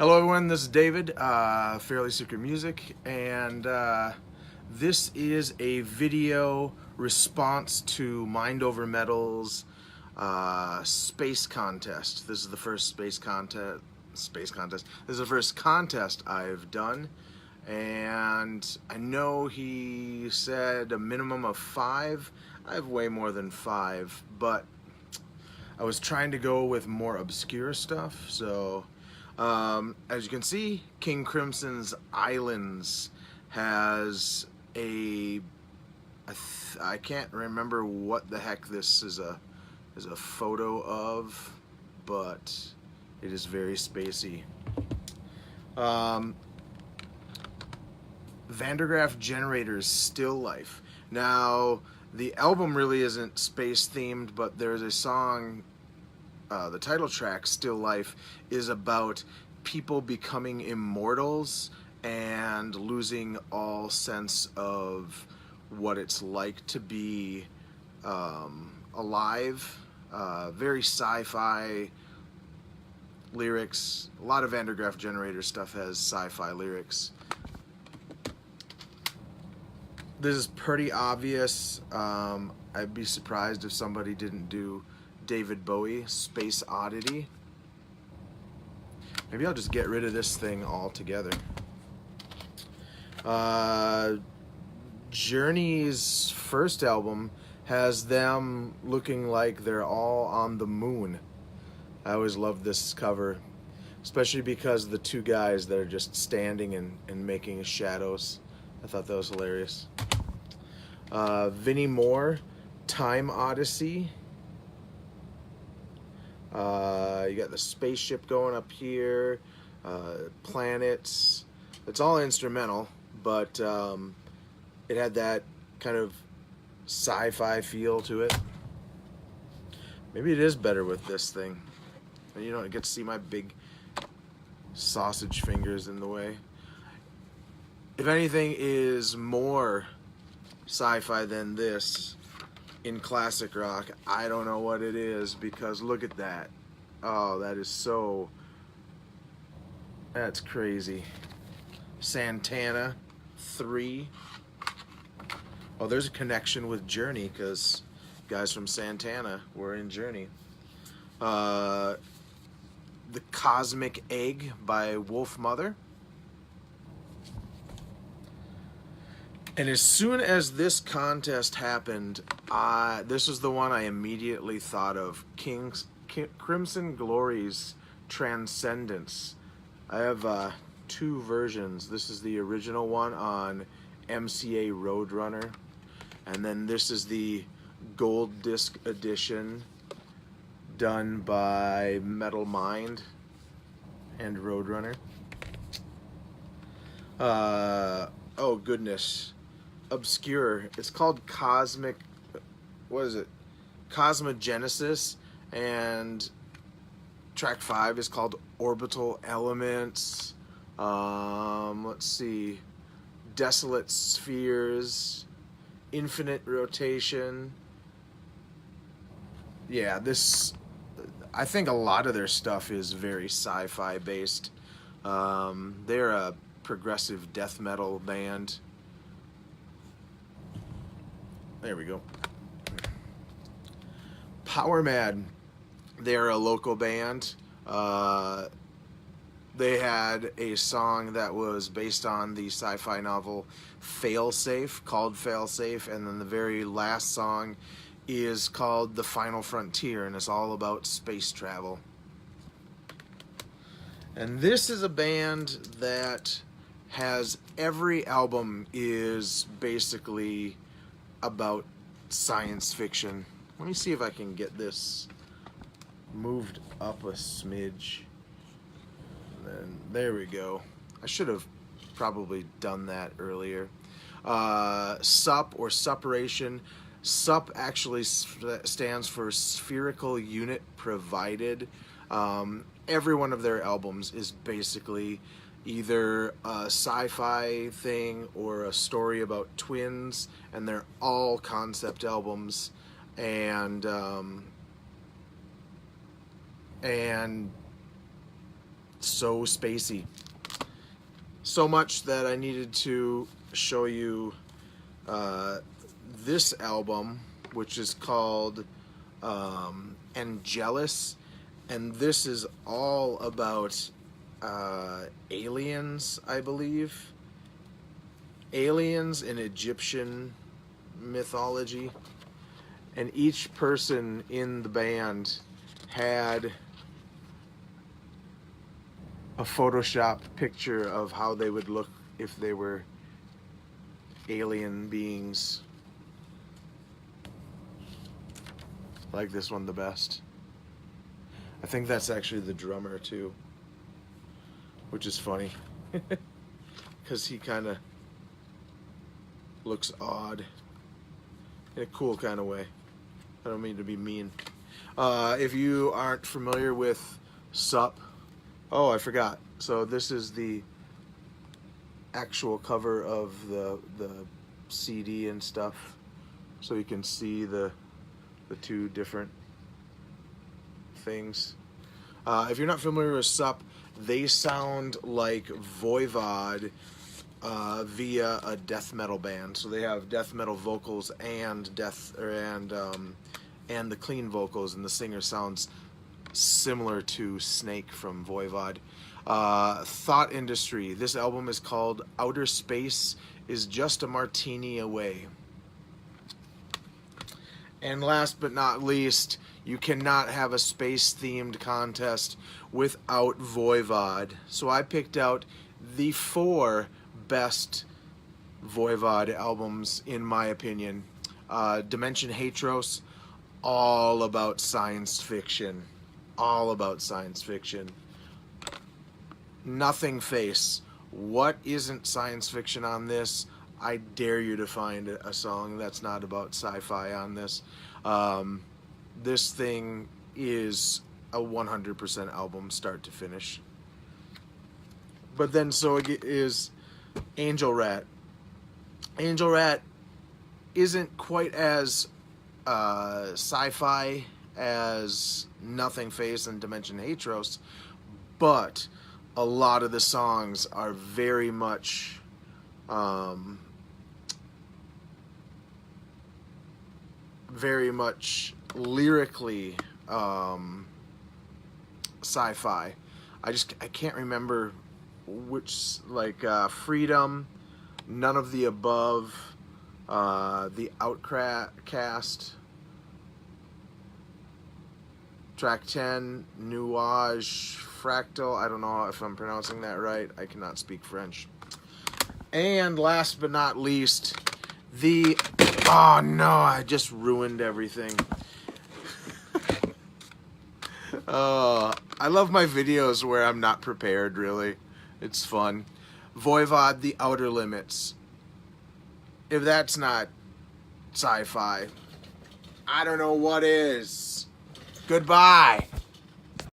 Hello everyone, this is David, Fairly Secret Music, and this is a video response to Mind Over Metal's space contest. This is the first space contest. This is the first contest I've done, and I know he said a minimum of 5. I have way more than 5, but I was trying to go with more obscure stuff, so as you can see, King Crimson's Islands has I can't remember what the heck this is a photo of, but it is very spacey. Vandergraaf Generator's Still Life. Now, the album really isn't space themed, but there's a song, the title track, Still Life, is about people becoming immortals and losing all sense of what it's like to be alive. Very sci-fi lyrics. A lot of Vandergraaf Generator stuff has sci-fi lyrics. This is pretty obvious. I'd be surprised if somebody didn't do David Bowie, Space Oddity. Maybe I'll just get rid of this thing altogether. Journey's first album has them looking like they're all on the moon. I always loved this cover, especially because the two guys that are just standing and making shadows. I thought that was hilarious. Vinnie Moore, Time Odyssey. You got the spaceship going up here, planets. It's all instrumental, but it had that kind of sci-fi feel to it. Maybe it is better with this thing. And you don't get to see my big sausage fingers in the way. If anything is more sci-fi than this in classic rock, I don't know what it is, because look at that. Oh, that is so... that's crazy. Santana 3. Oh, there's a connection with Journey, because guys from Santana were in Journey. The Cosmic Egg by Wolf Mother. And as soon as this contest happened, this was the one I immediately thought of. Crimson Glory's Transcendence. I have 2 versions. This is the original one on MCA Roadrunner, and then this is the gold disc edition done by Metal Mind and Roadrunner. Oh goodness. Obscure. It's called Cosmic... what is it? Cosmogenesis, and track 5 is called Orbital Elements. Let's see. Desolate Spheres. Infinite Rotation. Yeah, this... I think a lot of their stuff is very sci-fi based. They're a progressive death metal band. There we go. Power Mad, they're a local band. They had a song that was based on the sci-fi novel Failsafe, called Failsafe, and then the very last song is called The Final Frontier, and it's all about space travel. And this is a band that has every album is basically about science fiction. Let me see if I can get this moved up a smidge. And then there we go. I should have probably done that earlier. SUP, or Supperation. SUP actually stands for Spherical Unit Provided. Every one of their albums is basically either a sci-fi thing or a story about twins, and they're all concept albums, and so spacey. So much that I needed to show you this album, which is called Angelus, and this is all about aliens, I believe. Aliens in Egyptian mythology, and each person in the band had a Photoshop picture of how they would look if they were alien beings. I like this one the best. I think that's actually the drummer too, which is funny because he kind of looks odd in a cool kind of way. I don't mean to be mean. If you aren't familiar with SUP, oh, I forgot. So this is the actual cover of the CD and stuff, so you can see the two different things. If you're not familiar with SUP, they sound like Voivod via a death metal band. So they have death metal vocals and the clean vocals, and the singer sounds similar to Snake from Voivod. Thought Industry. This album is called Outer Space is Just a Martini Away. And last but not least, you cannot have a space-themed contest without Voivod. So I picked out the 4 best Voivod albums, in my opinion. Dimension Hatros, all about science fiction. All about science fiction. Nothing Face. What isn't science fiction on this? I dare you to find a song that's not about sci-fi on this. This thing is a 100% album, start to finish. But then so is Angel Rat. Angel Rat isn't quite as sci-fi as Nothing Face and Dimension Hatros, but a lot of the songs are very much lyrically sci-fi. I can't remember which, like Freedom, None of the Above, The Outcast, Track 10, Nuage, Fractal. I don't know if I'm pronouncing that right. I cannot speak French. And last but not least, oh no, I just ruined everything. I love my videos where I'm not prepared, really. It's fun. Voivod, The Outer Limits. If that's not sci-fi, I don't know what is. Goodbye.